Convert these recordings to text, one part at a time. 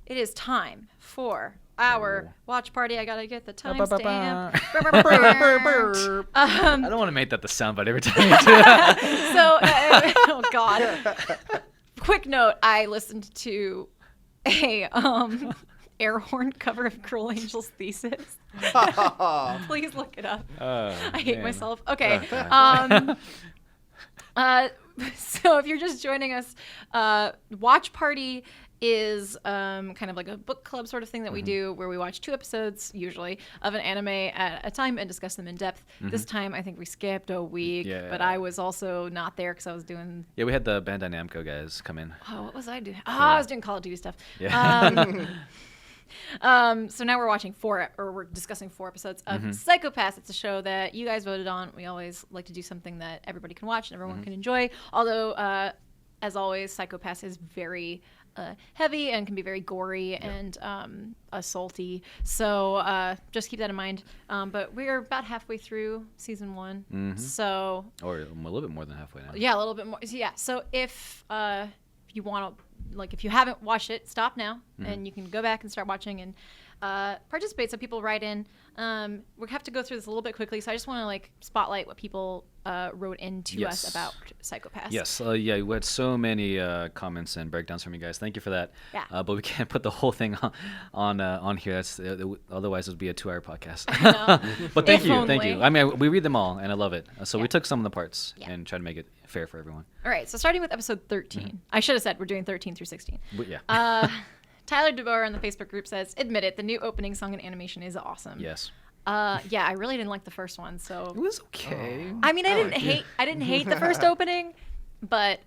it is time for our watch party. I gotta get the timestamp. I don't want to make that the soundbite every time you do that. Oh God. Quick note: I listened to a air horn cover of Cruel Angel's Thesis. Please look it up. I hate myself. Okay. So if you're just joining us, Watch Party is kind of like a book club sort of thing that we do, where we watch 2 episodes usually of an anime at a time and discuss them in depth. This time I think we skipped a week, but I was also not there because I was doing... Yeah, we had the Bandai Namco guys come in. Oh, what was I doing? I was doing Call of Duty stuff. Yeah. So now we're discussing 4 episodes of Psycho-Pass. It's a show that you guys voted on. We always like to do something that everybody can watch and everyone can enjoy. Although, as always, Psycho-Pass is very heavy and can be very gory and assaulty. So just keep that in mind. But we're about halfway through season 1. So, or a little bit more than halfway now. Yeah, a little bit more. Yeah. So if you want to, if you haven't watched it, stop now and you can go back and start watching and participate. So people write in. We have to go through this a little bit quickly, so I just want to spotlight what people wrote into us about Psycho-Pass. Yes, we had so many comments and breakdowns from you guys. Thank you for that. Yeah. But we can't put the whole thing on here. That's otherwise it would be a 2-hour podcast. I know. But thank you. I mean, we read them all, and I love it. So we took some of the parts and tried to make it fair for everyone. All right. So starting with episode 13. I should have said we're doing 13 through 16. But yeah. Tyler DeVore in the Facebook group says, "Admit it, the new opening song and animation is awesome." Yes. Yeah, I really didn't like the first one, so it was okay. I mean, I didn't hate the first opening, but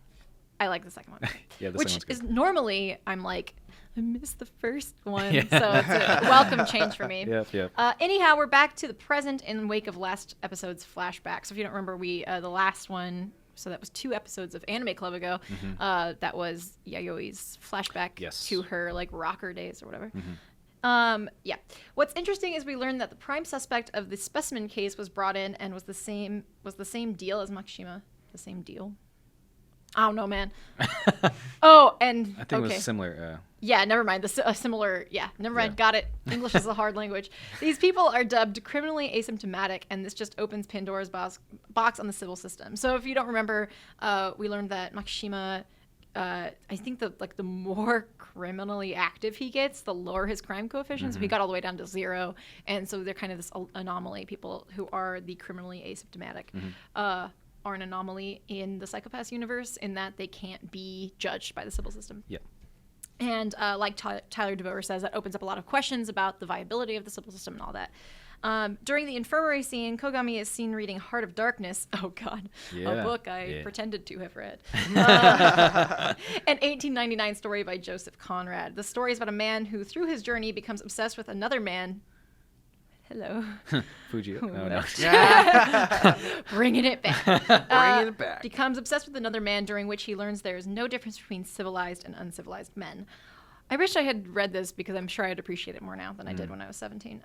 I like the second one. Yeah, the which second one's is normally I'm like, I missed the first one, so it's a welcome change for me. Yep. Anyhow, we're back to the present in wake of last episode's flashback. So if you don't remember, the last one. So that was 2 episodes of Anime Club ago. That was Yayoi's flashback to her rocker days or whatever. Yeah. What's interesting is we learned that the prime suspect of the specimen case was brought in and was the same deal as Makishima. The same deal. I don't know, man. And I think it was similar. Yeah, never mind. Similar. Yeah, never mind. Got it. English is a hard language. These people are dubbed criminally asymptomatic, and this just opens Pandora's box on the civil system. So if you don't remember, we learned that Makishima. I think the more criminally active he gets, the lower his crime coefficient. So he got all the way down to 0, and so they're kind of this anomaly. People who are the criminally asymptomatic are an anomaly in the Psycho-Pass universe in that they can't be judged by the civil system. Yeah. And like Tyler DeVore says, that opens up a lot of questions about the viability of the civil system and all that. During the infirmary scene, Kogami is seen reading Heart of Darkness. Oh, God. A book I pretended to have read. An 1899 story by Joseph Conrad. The story is about a man who, through his journey, becomes obsessed with another man. Hello. Fujio. Oh, no. Bringing it back. Bringing it back. Becomes obsessed with another man, during which he learns there is no difference between civilized and uncivilized men. I wish I had read this because I'm sure I'd appreciate it more now than I did when I was 17.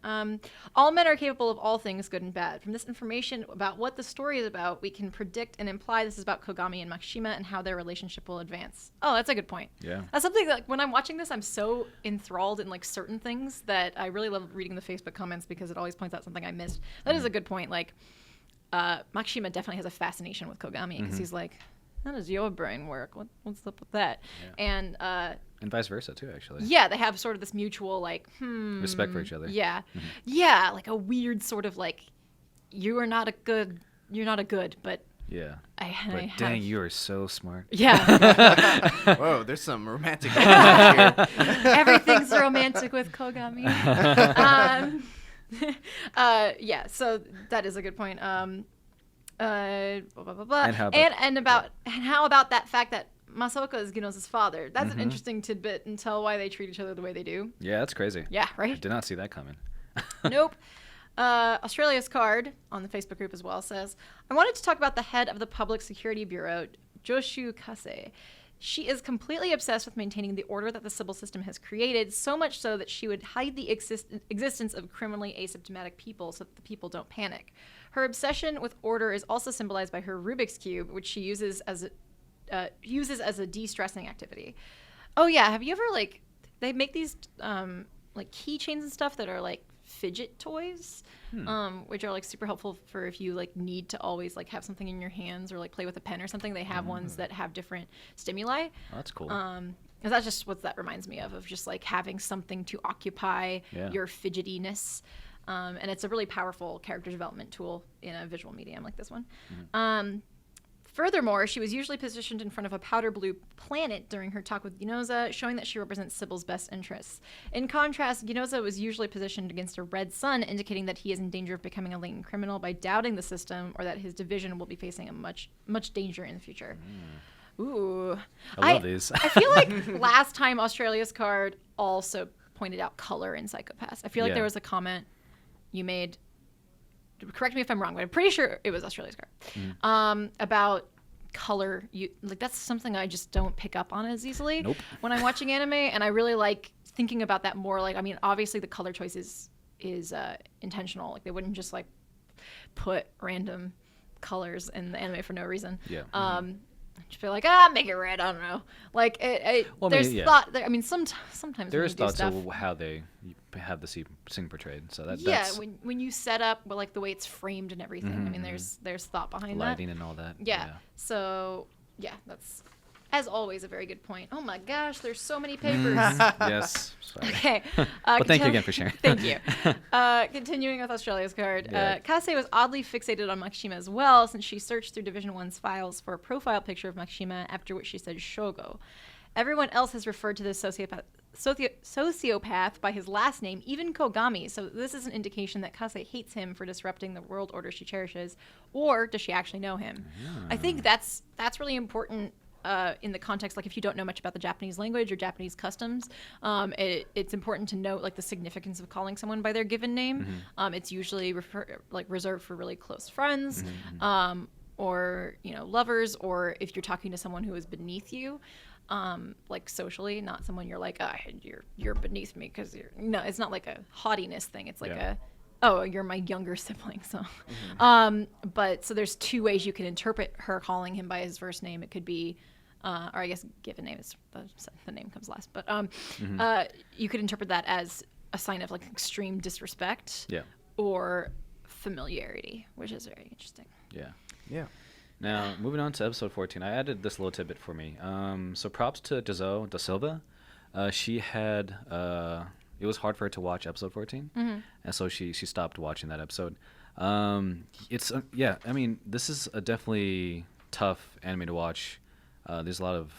All men are capable of all things, good and bad. From this information about what the story is about, we can predict and imply this is about Kogami and Makishima and how their relationship will advance. Oh, that's a good point. Yeah. That's something that when I'm watching this, I'm so enthralled in certain things that I really love reading the Facebook comments because it always points out something I missed. That is a good point. Makishima definitely has a fascination with Kogami because he's like, how does your brain work? What's up with that? Yeah. And vice versa too, actually. Yeah, they have sort of this mutual respect for each other. Yeah, yeah, like a weird sort of you're not a good, but yeah. Dang, you are so smart. Yeah. Whoa, there's some romantic here. Everything's romantic with Kogami. Yeah, so that is a good point. Blah, blah, blah, blah. And how about that fact that Masaoka is Gino's father? That's an interesting tidbit and tell why they treat each other the way they do. Yeah, that's crazy. Yeah, right? I did not see that coming. Nope. Australia's Card on the Facebook group as well says, I wanted to talk about the head of the Public Security Bureau, Joshu Kase. She is completely obsessed with maintaining the order that the civil system has created, so much so that she would hide the existence of criminally asymptomatic people so that the people don't panic. Her obsession with order is also symbolized by her Rubik's Cube, which she uses as a de-stressing activity. Oh, yeah. Have you ever, they make these like keychains and stuff that are like fidget toys, which are like super helpful for if you like need to always like have something in your hands or like play with a pen or something. They have ones that have different stimuli. Oh, that's cool. 'Cause that's just what that reminds me of just like having something to occupy your fidgetiness. And it's a really powerful character development tool in a visual medium like this one. Furthermore, she was usually positioned in front of a powder blue planet during her talk with Ginoza, showing that she represents Sybil's best interests. In contrast, Ginoza was usually positioned against a red sun, indicating that he is in danger of becoming a latent criminal by doubting the system, or that his division will be facing a much danger in the future. Ooh. I love these. I feel like last time Australia's card also pointed out color in Psychopaths. I feel like there was a comment you made, correct me if I'm wrong, but I'm pretty sure it was Australia's card, about color. That's something I just don't pick up on as easily when I'm watching anime, and I really like thinking about that more. Like, I mean, obviously the color choice is intentional. Like, they wouldn't just like put random colors in the anime for no reason. Just feel like, make it red. I don't know. Like, there's thought. I mean, sometimes there is thought to how they have the scene portrayed. So that's when you set up, well, like the way it's framed and everything. I mean, there's thought behind lighting and all that. Yeah. So that's, as always, a very good point. Oh my gosh, there's so many papers. Yes. Sorry. Okay. But thank you again for sharing. Thank you. Continuing with Australia's card, Kase was oddly fixated on Makishima as well, since she searched through Division 1's files for a profile picture of Makishima, after which she said Shogo. Everyone else has referred to this sociopath by his last name, even Kogami, so this is an indication that Kase hates him for disrupting the world order she cherishes, or does she actually know him? I think that's really important. In the context, like if you don't know much about the Japanese language or Japanese customs, it's important to note like the significance of calling someone by their given name. It's usually reserved for really close friends, or lovers, or if you're talking to someone who is beneath you, like socially, not someone you're like, you're beneath me because you're. No, it's not like a haughtiness thing. It's like you're my younger sibling. So, but so there's two ways you can interpret her calling him by his first name. It could be, or I guess given name is the name comes last. But you could interpret that as a sign of like extreme disrespect, or familiarity, which is very interesting. Yeah. Now moving on to episode 14, I added this little tidbit for me. So props to Giselle da Silva. She had. It was hard for her to watch episode 14, and so she stopped watching that episode. It's I mean, this is a definitely tough anime to watch. There's a lot of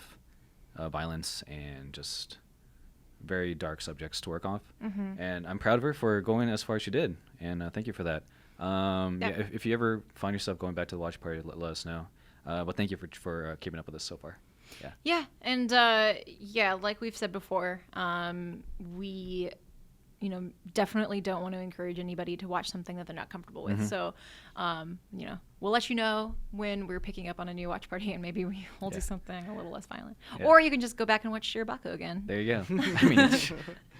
violence and just very dark subjects to work off, and I'm proud of her for going as far as she did, and thank you for that. If you ever find yourself going back to the watch party, let us know. But thank you for keeping up with us so far. And like we've said before, we definitely don't want to encourage anybody to watch something that they're not comfortable with. So we'll let you know when we're picking up on a new watch party, and maybe we'll do something a little less violent, or you can just go back and watch Shirobako again. There you go. I mean,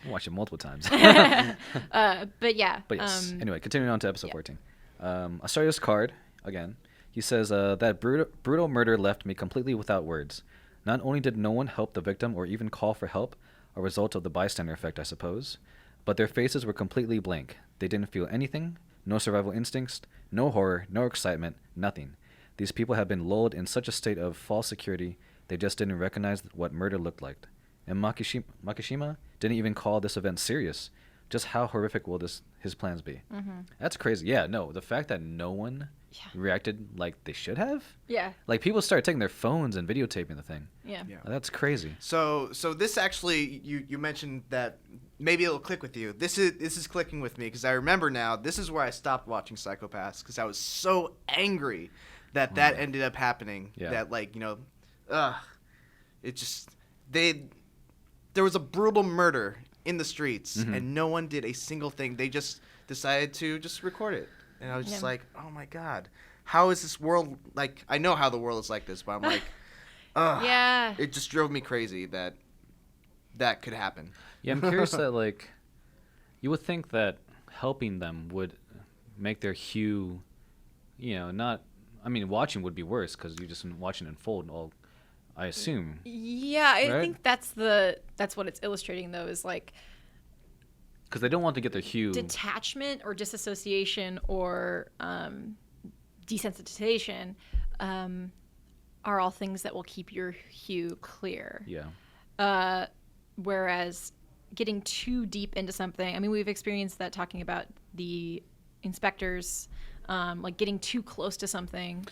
watch it multiple times. But yes. Anyway, continuing on to episode 14. Asario's card again. He says that brutal murder left me completely without words. Not only did no one help the victim or even call for help, a result of the bystander effect, I suppose, but their faces were completely blank. They didn't feel anything, no survival instincts, no horror, no excitement, nothing. These people had been lulled in such a state of false security, they just didn't recognize what murder looked like. And Makishima didn't even call this event serious. Just how horrific will his plans be? That's crazy. Yeah, no, the fact that no one reacted like they should have. Like people started taking their phones and videotaping the thing. That's crazy. So this actually, you mentioned that maybe it'll click with you. This is clicking with me because I remember now. This is where I stopped watching Psychopaths because I was so angry that ended up happening. That it just there was a brutal murder in the streets and no one did a single thing. They just decided to just record it. And I was just like, oh my God, how is this world like? I know how the world is like this, but I'm like, it just drove me crazy that could happen. Yeah, I'm curious that like, you would think that helping them would make their hue, watching would be worse because you're just watching it unfold I assume. Yeah, I right? think that's what it's illustrating though, is like because they don't want to get their hue. Detachment or disassociation or desensitization are all things that will keep your hue clear. Yeah. Whereas getting too deep into something, I mean, we've experienced that talking about the inspectors, like getting too close to something,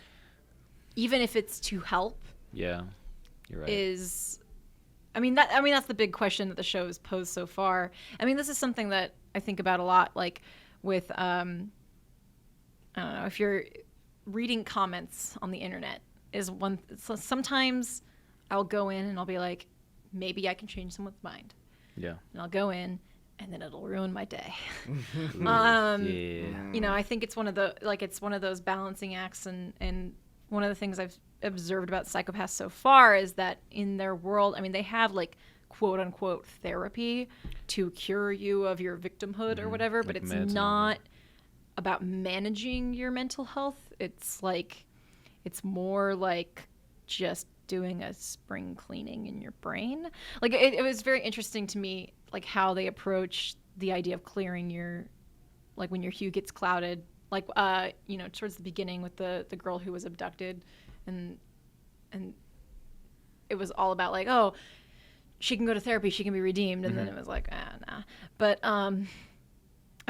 even if it's to help. Yeah, you're right. That's the big question that the show has posed so far. I mean, this is something that I think about a lot, like with, I don't know, if you're reading comments on the internet so sometimes I'll go in and I'll be like, maybe I can change someone's mind. Yeah. And I'll go in and then it'll ruin my day. Yeah. You know, I think it's one of those balancing acts, and one of the things I've observed about psychopaths so far is that in their world, I mean, they have like quote unquote therapy to cure you of your victimhood or whatever, but like it's not about managing your mental health. It's more like just doing a spring cleaning in your brain. Like it was very interesting to me, like how they approach the idea of clearing your, like when your hue gets clouded, like you know, towards the beginning with the girl who was abducted, and it was all about like, oh, she can go to therapy, she can be redeemed, and then it was like, nah. But I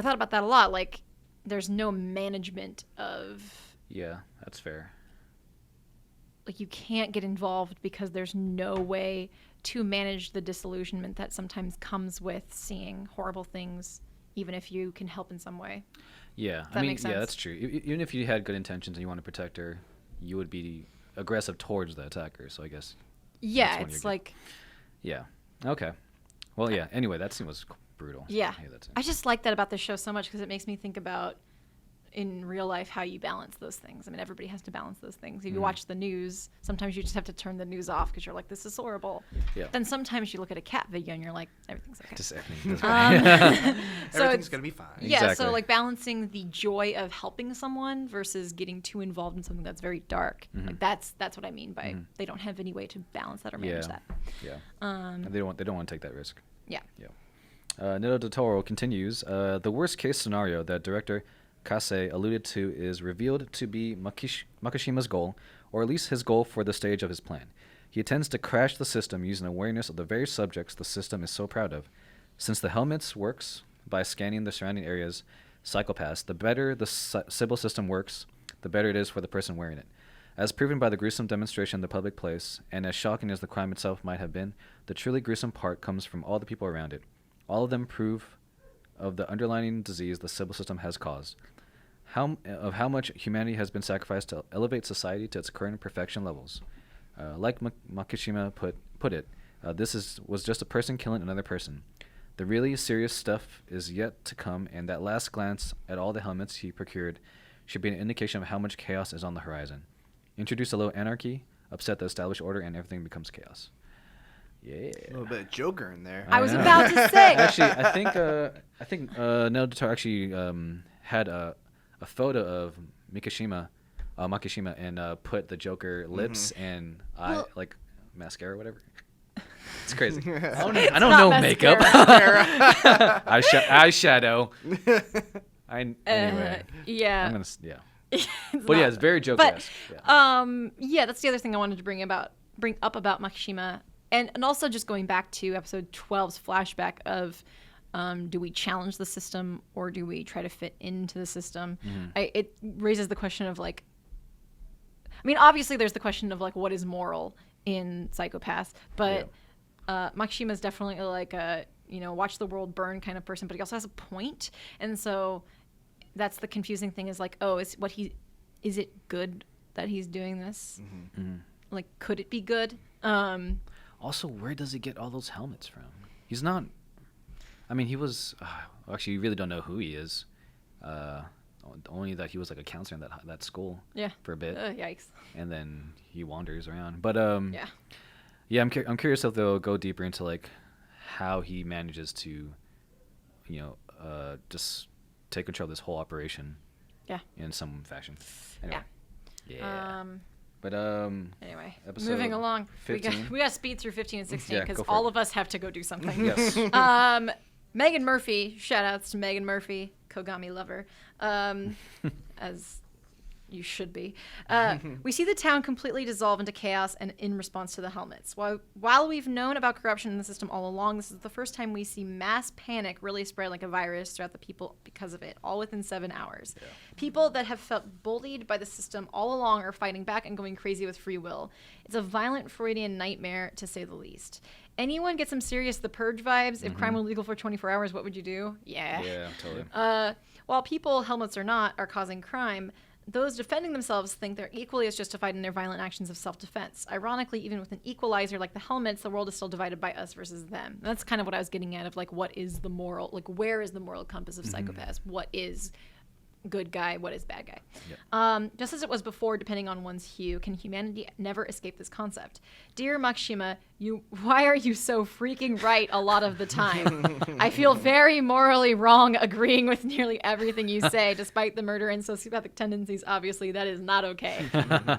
thought about that a lot. Like, there's no management of. Yeah, that's fair. Like, you can't get involved because there's no way to manage the disillusionment that sometimes comes with seeing horrible things, even if you can help in some way. Yeah, I mean, yeah, that's true. Even if you had good intentions and you want to protect her, you would be aggressive towards the attacker. So I guess. Yeah, it's like. Yeah. Okay. Well, yeah. Anyway, that scene was brutal. Yeah. I just like that about this show so much because it makes me think about in real life how you balance those things. I mean, everybody has to balance those things. If you watch the news, sometimes you just have to turn the news off because you're like, this is horrible. Yeah. Then sometimes you look at a cat video and you're like, everything's okay. Just everything's fine. So everything's going to be fine. Yeah, Exactly. so like balancing the joy of helping someone versus getting too involved in something that's very dark. Like that's what I mean by they don't have any way to balance that or manage that. Yeah. And they don't want to take that risk. Yeah. Yeah. Nito de Toro continues, the worst case scenario that director Kase alluded to is revealed to be Makishima's goal, or at least his goal for the stage of his plan. He intends to crash the system using awareness of the very subjects the system is so proud of. Since the helmets works by scanning the surrounding areas, psychopaths, the better the Sybil system works, the better it is for the person wearing it. As proven by the gruesome demonstration in the public place, and as shocking as the crime itself might have been, the truly gruesome part comes from all the people around it. All of them prove of the underlying disease the Sybil system has caused. How much humanity has been sacrificed to elevate society to its current perfection levels. Like Makishima put it, this was just a person killing another person. The really serious stuff is yet to come, and that last glance at all the helmets he procured should be an indication of how much chaos is on the horizon. Introduce a little anarchy, upset the established order, and everything becomes chaos. Yeah. A little bit of Joker in there. I was about to say. Actually, I think Neo Datar actually had a photo of Makishima, and put the Joker lips and eye, like mascara or whatever. It's crazy. I don't know makeup. Eyeshadow. Yeah. But yeah, it's very Joker-esque. Yeah, that's the other thing I wanted to bring up about Makishima, and also just going back to episode 12's flashback of do we challenge the system or do we try to fit into the system? It raises the question of like, I mean, obviously there's the question of like what is moral in Psychopaths, but Makishima is definitely like a watch the world burn kind of person, but he also has a point, and so that's the confusing thing is like, oh, is it good that he's doing this? Like, could it be good? Also, where does he get all those helmets from? He's not. I mean, he was. Actually, you really don't know who he is. Only that he was like a counselor in that school. Yeah. For a bit. Yikes. And then he wanders around. But yeah. Yeah, I'm curious if they'll go deeper into like how he manages to, just take control of this whole operation. Yeah. In some fashion. Anyway. Yeah. But anyway, moving along. 15. We got to speed through 15 and 16 Yeah, because go for all it. of us have to go do something. Yes. Megan Murphy, shout outs to Megan Murphy, Kogami lover, as you should be. We see the town completely dissolve into chaos and in response to the helmets. While we've known about corruption in the system all along, this is the first time we see mass panic really spread like a virus throughout the people because of it, all within 7 hours. Yeah. People that have felt bullied by the system all along are fighting back and going crazy with free will. It's a violent Freudian nightmare, to say the least. Anyone get some serious The Purge vibes? If crime were legal for 24 hours, what would you do? Yeah, totally. While people, helmets or not, are causing crime, those defending themselves think they're equally as justified in their violent actions of self-defense. Ironically, even with an equalizer like the helmets, the world is still divided by us versus them. And that's kind of what I was getting at of, like, what is the moral, like, where is the moral compass of psychopaths? What is good guy, what is bad guy? Yep. Just as it was before, depending on one's hue, can humanity never escape this concept? Dear Makishima, why are you so freaking right a lot of the time? I feel very morally wrong agreeing with nearly everything you say, despite the murder and sociopathic tendencies. Obviously, that is not okay.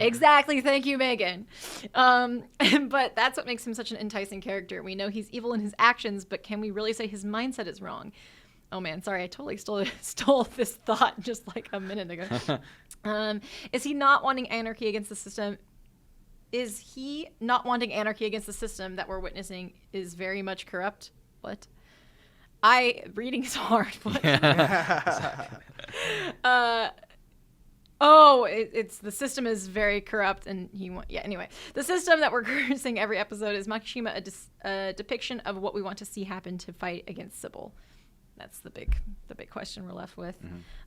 Exactly. Thank you, Megan. But that's what makes him such an enticing character. We know he's evil in his actions, but can we really say his mindset is wrong? Oh man, sorry, I totally stole this thought just like a minute ago. Is he not wanting anarchy against the system? Is he not wanting anarchy against the system that we're witnessing is very much corrupt? What? Reading is hard. What? It's the system is very corrupt, and anyway. The system that we're cursing every episode is Makishima a depiction of what we want to see happen to fight against Sybil. That's the big question we're left with.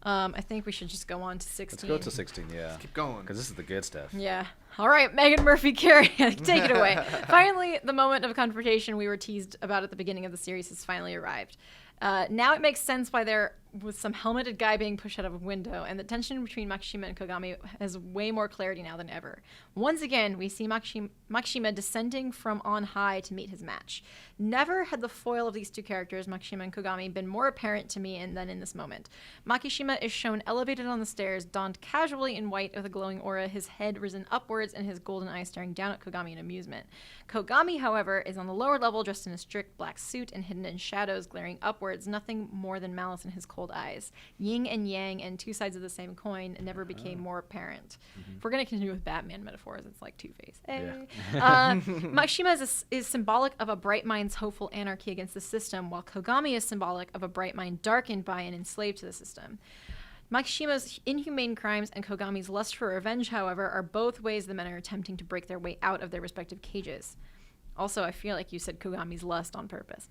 I think we should just go on to 16. Let's go to 16, yeah. Let's keep going. Because this is the good stuff. Yeah. All right, Megan Murphy, Carrie, take it away. Finally, the moment of confrontation we were teased about at the beginning of the series has finally arrived. Now it makes sense why there was some helmeted guy being pushed out of a window, and the tension between Makishima and Kogami has way more clarity now than ever. Once again, we see Makishima descending from on high to meet his match. Never had the foil of these two characters, Makishima and Kogami, been more apparent to me than in this moment. Makishima is shown elevated on the stairs, donned casually in white with a glowing aura, his head risen upwards and his golden eyes staring down at Kogami in amusement. Kogami, however, is on the lower level, dressed in a strict black suit and hidden in shadows, glaring upwards, nothing more than malice in his cold eyes. Yin and yang and two sides of the same coin never became more apparent. If we're going to continue with Batman metaphors, it's like Two-Face. Hey. Yeah. Makishima is symbolic of a bright mind's hopeful anarchy against the system, while Kogami is symbolic of a bright mind darkened by and enslaved to the system. Makishima's inhumane crimes and Kogami's lust for revenge, however, are both ways the men are attempting to break their way out of their respective cages. Also, I feel like you said Kogami's lust on purpose.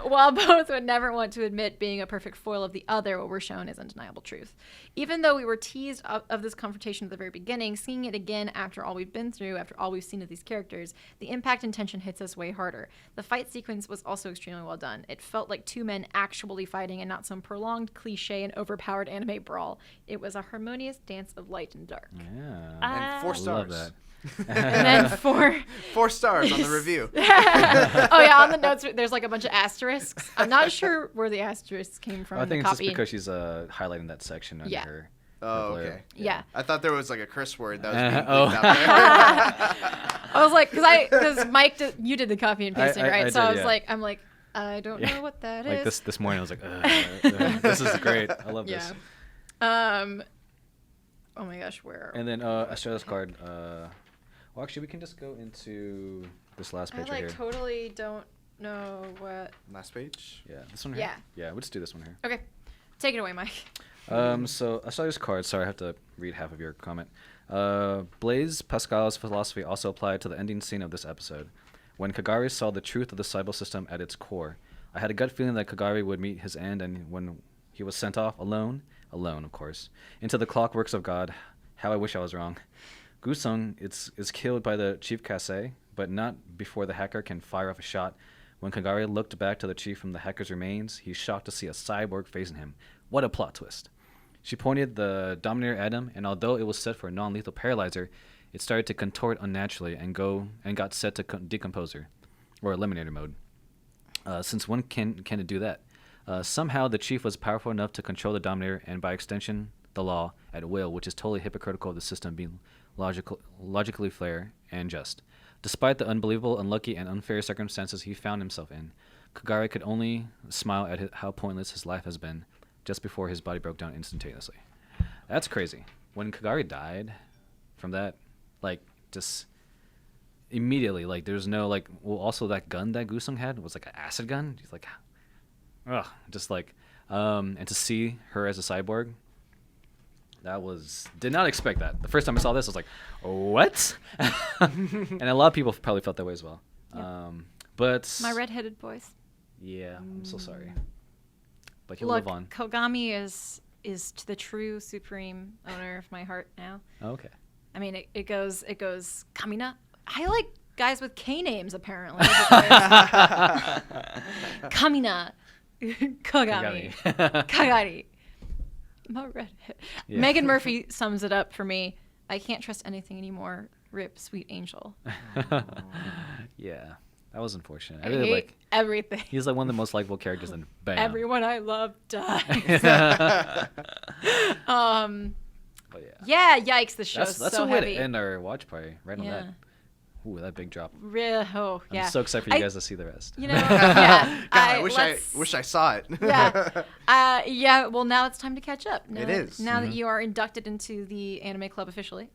While both would never want to admit being a perfect foil of the other, what we're shown is undeniable truth. Even though we were teased of this confrontation at the very beginning, seeing it again after all we've been through, after all we've seen of these characters, the impact and tension hits us way harder. The fight sequence was also extremely well done. It felt like two men actually fighting and not some prolonged cliche and overpowered anime brawl. It was a harmonious dance of light and dark. Yeah. And 4 stars. Love that. And then 4 stars on the review. Oh yeah, on the notes there's like a bunch of asterisks. I'm not sure where the asterisks came from. I think the it's just because she's highlighting that section under her. Oh, okay. Yeah. I thought there was like a curse word that was being bleeped out there. I was like, because Mike, you did the copy and pasting, right? I so did, I was like, I don't know what that is. Like this morning, I was like, this is great. I love this. Oh my gosh, where? And then Estrada's card. Well, actually, we can just go into this last page right here. Totally don't know what. Last page? Yeah, this one here. Yeah, we'll just do this one here. Okay, take it away, Mike. So Estrada's card. Sorry, I have to read half of your comment. Blaise Pascal's philosophy also applied to the ending scene of this episode. When Kagari saw the truth of the Cybele system at its core, I had a gut feeling that Kagari would meet his end, and when he was sent off alone, of course, into the clockworks of God, how I wish I was wrong. Gusung is killed by the Chief Kase, but not before the hacker can fire off a shot. When Kagari looked back to the chief from the hacker's remains, he's shocked to see a cyborg facing him. What a plot twist. She pointed the Dominator at him, and although it was set for a non-lethal paralyzer, it started to contort unnaturally and got set to decomposer, or eliminator mode. Since when can it do that? Somehow the chief was powerful enough to control the Dominator, and by extension, the law at will, which is totally hypocritical of the system being logically fair and just. Despite the unbelievable, unlucky, and unfair circumstances he found himself in, Kagari could only smile at how pointless his life has been just before his body broke down instantaneously. That's crazy. When Kagari died from that, like, just immediately, like, there's no, like, well, also that gun that Gusung had was, like, an acid gun. He's like, ugh, just, like, and to see her as a cyborg, did not expect that. The first time I saw this, I was like, what? And a lot of people probably felt that way as well. Yep. But my redheaded boys. Yeah, I'm so sorry. But he'll Look, live on. Kogami is the true supreme owner of my heart now. Okay. I mean, it goes Kamina. I like guys with K names apparently. Kamina, Kogami, Kagari. My redhead. Yeah. Megan Murphy sums it up for me. I can't trust anything anymore. Rip, sweet angel. Yeah. That was unfortunate. I really like everything. He's like one of the most likable characters, and bam. Everyone I love dies. But yeah, yikes! The show's that's so a way heavy. to end our watch party right on that. Ooh, that big drop. I'm so excited for you guys to see the rest. You know, yeah. God, I wish I saw it. Yeah. Well, now it's time to catch up. It is. Now that you are inducted into the Anime Club officially.